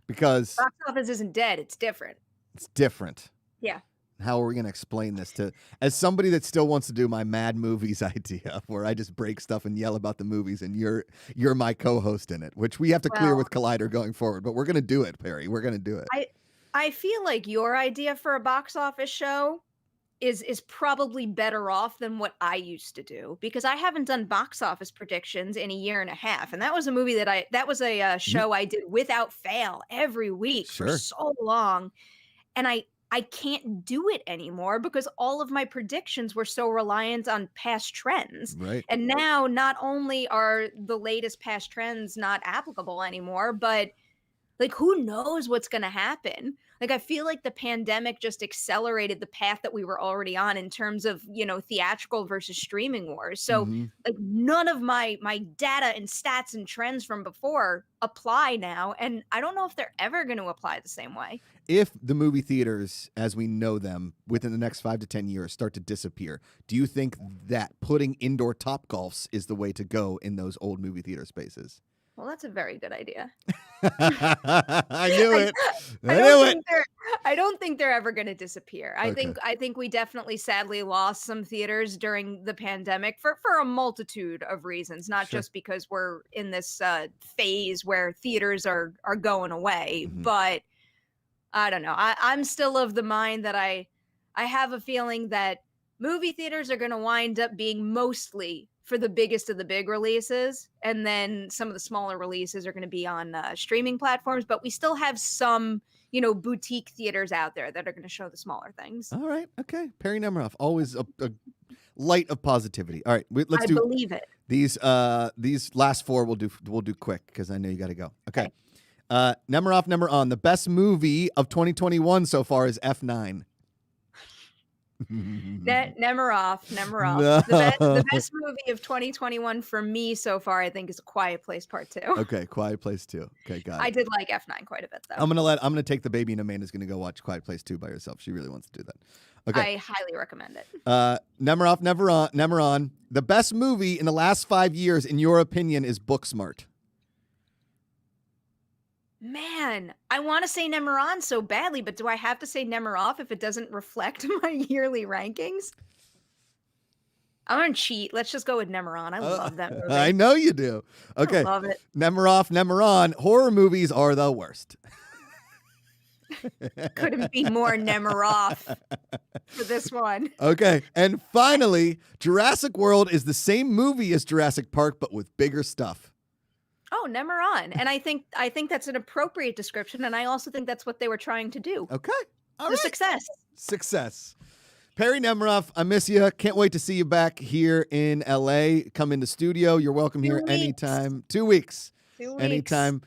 Because box office isn't dead. It's different. It's different. Yeah. How are we going to explain this as somebody that still wants to do my Mad Movies idea, where I just break stuff and yell about the movies, and you're my co-host in it, which we have to clear with Collider going forward, but we're going to do it, Perry. We're going to do it. I feel like your idea for a box office show is probably better off than what I used to do, because I haven't done box office predictions in a year and a half, and that was a movie that was a show I did without fail every week for so long, and I can't do it anymore because all of my predictions were so reliant on past trends. Right. And now not only are the latest past trends not applicable anymore, but who knows what's going to happen? I feel like the pandemic just accelerated the path that we were already on in terms of, theatrical versus streaming wars. So none of my data and stats and trends from before apply now. And I don't know if they're ever going to apply the same way. If the movie theaters, as we know them, within the next 5 to 10 years start to disappear, do you think that putting indoor Topgolfs is the way to go in those old movie theater spaces? Well, that's a very good idea. I knew it. I don't think they're ever going to disappear. I think we definitely sadly lost some theaters during the pandemic for a multitude of reasons, not just because we're in this phase where theaters are going away, but I don't know. I'm still of the mind that I have a feeling that movie theaters are going to wind up being mostly for the biggest of the big releases, and then some of the smaller releases are going to be on streaming platforms, but we still have some, boutique theaters out there that are going to show the smaller things. All right. Okay. Perri Nemiroff, always a light of positivity. All right. Let's do. I believe it. These last four we'll do quick because I know you got to go. Okay. Nemiroff, the best movie of 2021 so far is F9. Nemiroff. No. The best movie of 2021 for me so far, I think, is A Quiet Place Part 2. Okay, Quiet Place 2. Okay, got it. I did like F9 quite a bit, though. I'm gonna take the baby, and Amanda's gonna go watch Quiet Place 2 by herself. She really wants to do that. Okay. I highly recommend it. Nemiroff, the best movie in the last 5 years, in your opinion, is Booksmart. Man, I want to say Nemiron so badly, but do I have to say Nemiroff if it doesn't reflect my yearly rankings? I'm going to cheat. Let's just go with Nemiron. I love that movie. I know you do. Okay. I love it. Nemiron, horror movies are the worst. Couldn't be more Nemiroff for this one. Okay. And finally, Jurassic World is the same movie as Jurassic Park, but with bigger stuff. Oh, Nemiron. And I think that's an appropriate description, and I also think that's what they were trying to do. Okay. All right. Success. Perri Nemiroff, I miss you. Can't wait to see you back here in LA. Come into studio. You're welcome here anytime. 2 weeks. 2 weeks. Anytime.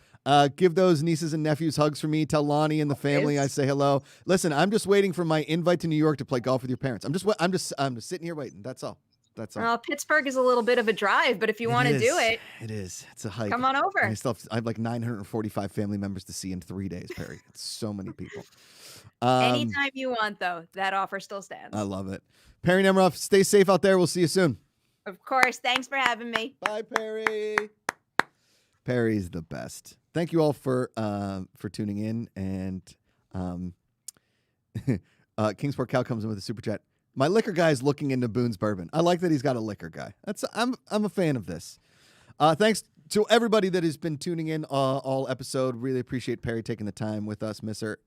Give those nieces and nephews hugs for me. Tell Lonnie and the family I say hello. Listen, I'm just waiting for my invite to New York to play golf with your parents. I'm just sitting here waiting. That's all. Well, Pittsburgh is a little bit of a drive, but if you want to do it. It is. It's a hike. Come on over. I have like 945 family members to see in 3 days, Perri. It's so many people. Anytime you want, though. That offer still stands. I love it. Perri Nemiroff, stay safe out there. We'll see you soon. Of course. Thanks for having me. Bye, Perri. Perri's the best. Thank you all for tuning in. And Kingsport Cal comes in with a super chat. My liquor guy is looking into Boone's Bourbon. I like that he's got a liquor guy. I'm a fan of this. Thanks to everybody that has been tuning in all episode. Really appreciate Perri taking the time with us, miss her.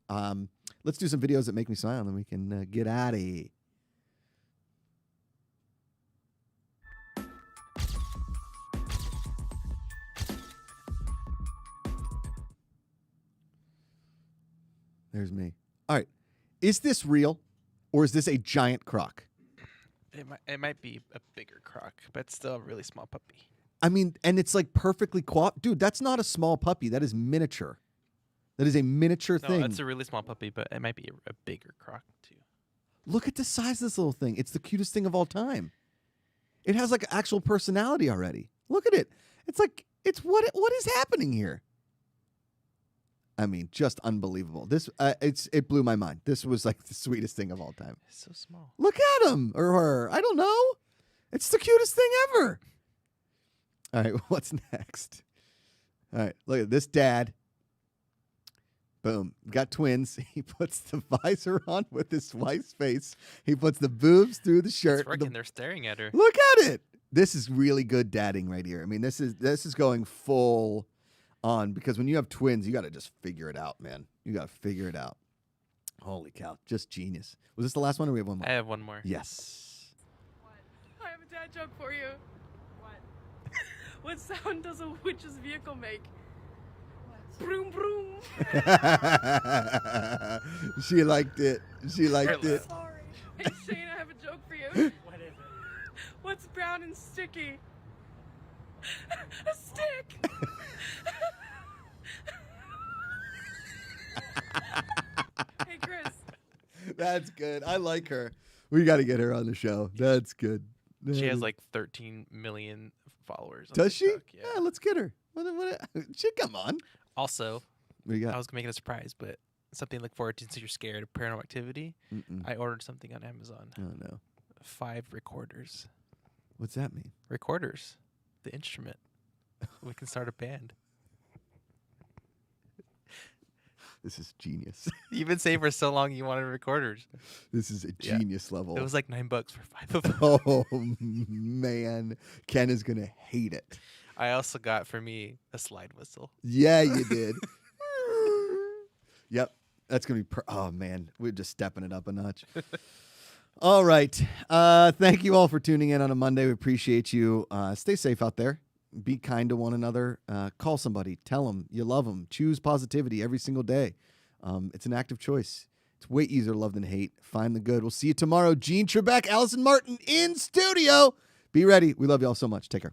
Let's do some videos that make me smile, and then we can get out of here. There's me. All right. Is this real? Or is this a giant croc? It might be a bigger croc, but it's still a really small puppy. I mean, and it's like perfectly dude, that's not a small puppy. That is miniature. That is a miniature thing. No, it's a really small puppy, but it might be a bigger croc too. Look at the size of this little thing. It's the cutest thing of all time. It has like actual personality already. Look at it. It's like what is happening here? I mean, just unbelievable. This it blew my mind. This was like the sweetest thing of all time. It's so small. Look at him or her. I don't know. It's the cutest thing ever. All right, what's next? All right, look at this dad. Boom. Got twins. He puts the visor on with his wife's face. He puts the boobs through the shirt. It's working. They're staring at her. Look at it. This is really good dadding right here. I mean, this is going full on, because when you have twins, you got to just figure it out, man. You got to figure it out. Holy cow. Just genius. Was this the last one, or we have one more? I have one more. Yes. What? I have a dad joke for you. What? What sound does a witch's vehicle make? What? Broom, broom. She liked it. She liked it. Sorry. Hey, Shane, I have a joke for you. What is it? What's brown and sticky? A stick. Hey, Chris. That's good. I like her. We got to get her on the show. That's good. She has like 13 million followers. Does she? Yeah. Yeah, let's get her. She come on. Also, I was making a surprise, but something to look forward to since you're scared of Paranormal Activity. I ordered something on Amazon. Oh, no. 5 recorders. What's that mean? Recorders. The instrument. We can start a band. This is genius. You've been saying for so long you wanted recorders. This is a genius level. It was like $9 for 5 of them. Oh, man. Ken is going to hate it. I also got for me a slide whistle. Yeah, you did. Yep. That's going to be, oh, man. We're just stepping it up a notch. All right. Thank you all for tuning in on a Monday. We appreciate you. Stay safe out there. Be kind to one another. Call somebody. Tell them you love them. Choose positivity every single day. It's an active choice. It's way easier to love than hate. Find the good. We'll see you tomorrow. Gene Trebek, Allison Martin in studio. Be ready. We love you all so much. Take care.